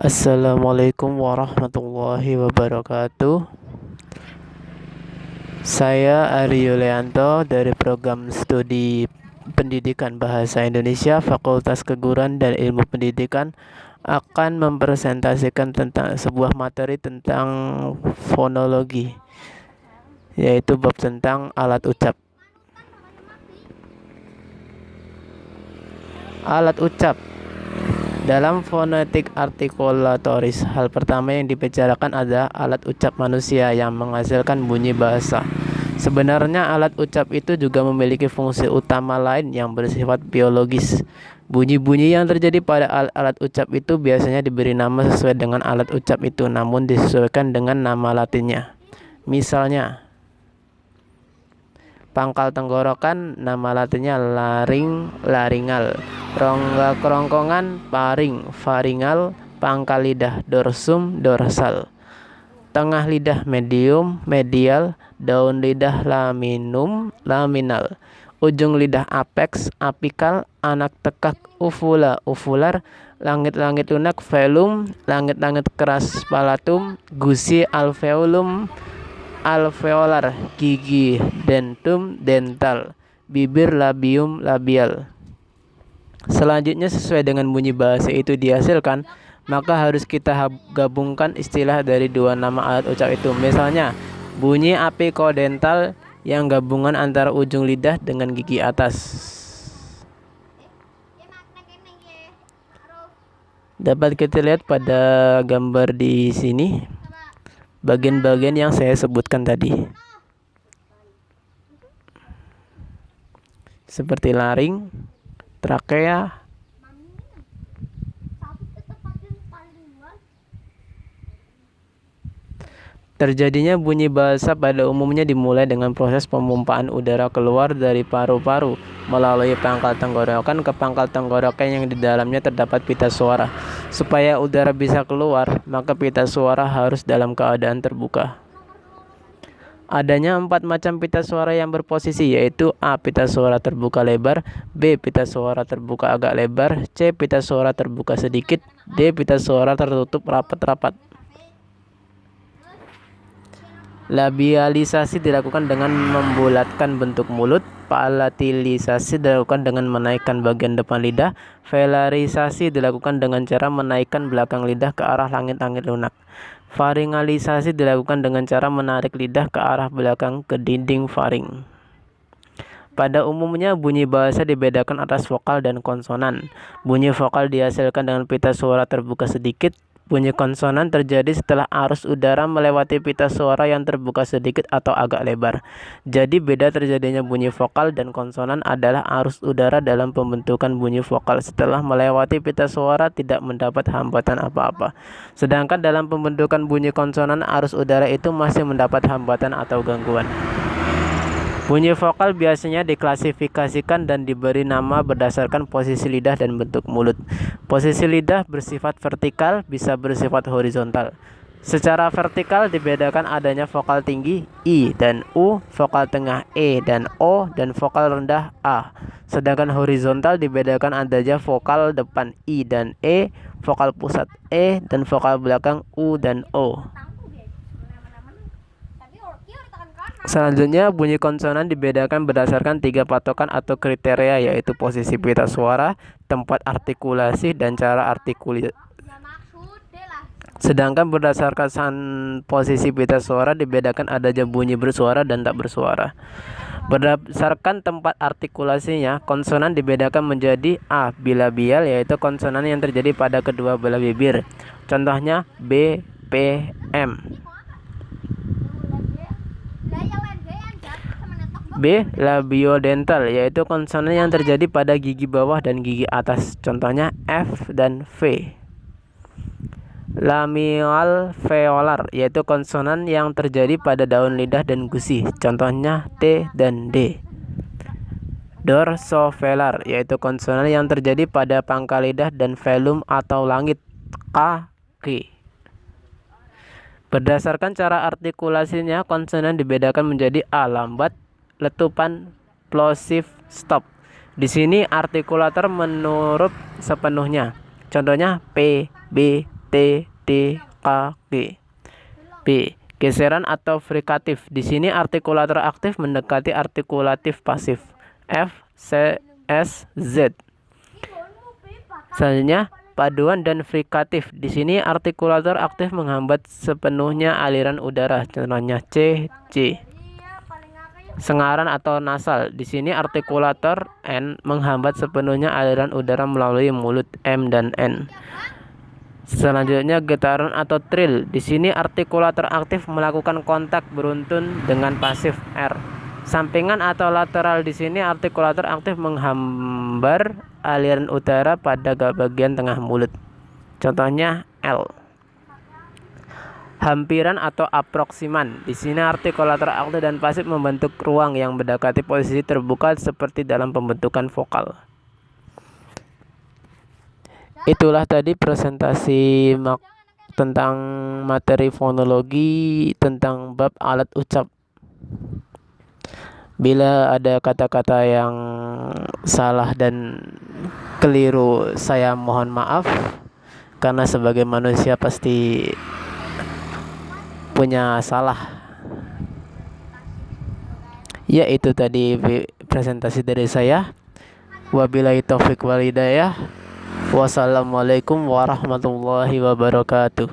Assalamualaikum warahmatullahi wabarakatuh. Saya Ari Yulianto dari program studi Pendidikan Bahasa Indonesia Fakultas Keguruan dan Ilmu Pendidikan akan mempresentasikan tentang sebuah materi tentang fonologi, yaitu bab tentang alat ucap. Alat ucap dalam fonetik artikulatoris, hal pertama yang dibicarakan adalah alat ucap manusia yang menghasilkan bunyi bahasa. Sebenarnya alat ucap itu juga memiliki fungsi utama lain yang bersifat biologis. Bunyi-bunyi yang terjadi pada alat ucap itu biasanya diberi nama sesuai dengan alat ucap itu, namun disesuaikan dengan nama latinnya. Misalnya, pangkal tenggorokan nama latinnya laring, laringal. Rongga kerongkongan paring, faringal. Pangkal lidah dorsum, dorsal. Tengah lidah medium, medial. Daun lidah laminum, laminal. Ujung lidah apex, apikal. Anak tekak uvula, uvular. Langit-langit lunak, velum. Langit-langit keras, palatum. Gusi alveolum, alveolar. Gigi dentum, dental. Bibir labium, labial. Selanjutnya, sesuai dengan bunyi bahasa itu dihasilkan, maka harus kita gabungkan istilah dari dua nama alat ucap itu. Misalnya, bunyi apikodental yang gabungan antara ujung lidah dengan gigi atas. Dapat kita lihat pada gambar di sini bagian-bagian yang saya sebutkan tadi, seperti laring, trakea. Terjadinya bunyi bahasa pada umumnya dimulai dengan proses pemumpaan udara keluar dari paru-paru melalui pangkal tenggorokan ke pangkal tenggorokan yang di dalamnya terdapat pita suara. Supaya udara bisa keluar, maka pita suara harus dalam keadaan terbuka. Adanya 4 macam pita suara yang berposisi, yaitu A. Pita suara terbuka lebar, B. Pita suara terbuka agak lebar, C. Pita suara terbuka sedikit, D. Pita suara tertutup rapat-rapat. Labialisasi dilakukan dengan membulatkan bentuk mulut, palatilisasi dilakukan dengan menaikkan bagian depan lidah, velarisasi dilakukan dengan cara menaikkan belakang lidah ke arah langit-langit lunak. Faringalisasi dilakukan dengan cara menarik lidah ke arah belakang ke dinding faring. Pada umumnya, bunyi bahasa dibedakan atas vokal dan konsonan. Bunyi vokal dihasilkan dengan pita suara terbuka sedikit. Bunyi konsonan terjadi setelah arus udara melewati pita suara yang terbuka sedikit atau agak lebar. Jadi beda terjadinya bunyi vokal dan konsonan adalah arus udara dalam pembentukan bunyi vokal setelah melewati pita suara tidak mendapat hambatan apa-apa. Sedangkan dalam pembentukan bunyi konsonan, arus udara itu masih mendapat hambatan atau gangguan. Bunyi vokal biasanya diklasifikasikan dan diberi nama berdasarkan posisi lidah dan bentuk mulut. Posisi lidah bersifat vertikal, bisa bersifat horizontal. Secara vertikal dibedakan adanya vokal tinggi I dan U, vokal tengah E dan O, dan vokal rendah A. Sedangkan horizontal dibedakan adanya vokal depan I dan E, vokal pusat E, dan vokal belakang U dan O. Selanjutnya, bunyi konsonan dibedakan berdasarkan 3 patokan atau kriteria, yaitu posisi pita suara, tempat artikulasi, dan cara artikulasi. Sedangkan berdasarkan posisi pita suara dibedakan adanya bunyi bersuara dan tak bersuara. Berdasarkan tempat artikulasinya, konsonan dibedakan menjadi A. Bilabial, yaitu konsonan yang terjadi pada kedua belah bibir. Contohnya B, P, M. B. Labiodental, yaitu konsonan yang terjadi pada gigi bawah dan gigi atas. Contohnya F dan V. Lamialveolar, yaitu konsonan yang terjadi pada daun lidah dan gusi. Contohnya T dan D. Dorsovelar, yaitu konsonan yang terjadi pada pangkal lidah dan velum atau langit kaki. Berdasarkan cara artikulasinya, konsonan dibedakan menjadi A. Lambat, letupan, plosive, stop. Di sini artikulator menurut sepenuhnya. Contohnya P, B, T, D, K, G. B. Geseran atau frikatif. Di sini artikulator aktif mendekati artikulatif pasif. F, C, S, Z. Selanjutnya, paduan dan frikatif. Di sini artikulator aktif menghambat sepenuhnya aliran udara. Contohnya C, C. Sengaran atau nasal. Di sini artikulator N menghambat sepenuhnya aliran udara melalui mulut M dan N. Selanjutnya, getaran atau trill. Di sini artikulator aktif melakukan kontak beruntun dengan pasif R. Sampingan atau lateral. Di sini artikulator aktif menghambar aliran udara pada bagian tengah mulut. Contohnya L. Hampiran atau aproksiman. Di sini artikulator aktif dan pasif membentuk ruang yang mendekati posisi terbuka seperti dalam pembentukan vokal. Itulah tadi presentasi tentang materi fonologi tentang bab alat ucap. Bila ada kata-kata yang salah dan keliru, saya mohon maaf, karena sebagai manusia pasti punya salah. Ya, itu tadi presentasi dari saya. Wabillahi taufik wal hidayah. Wassalamualaikum warahmatullahi wabarakatuh.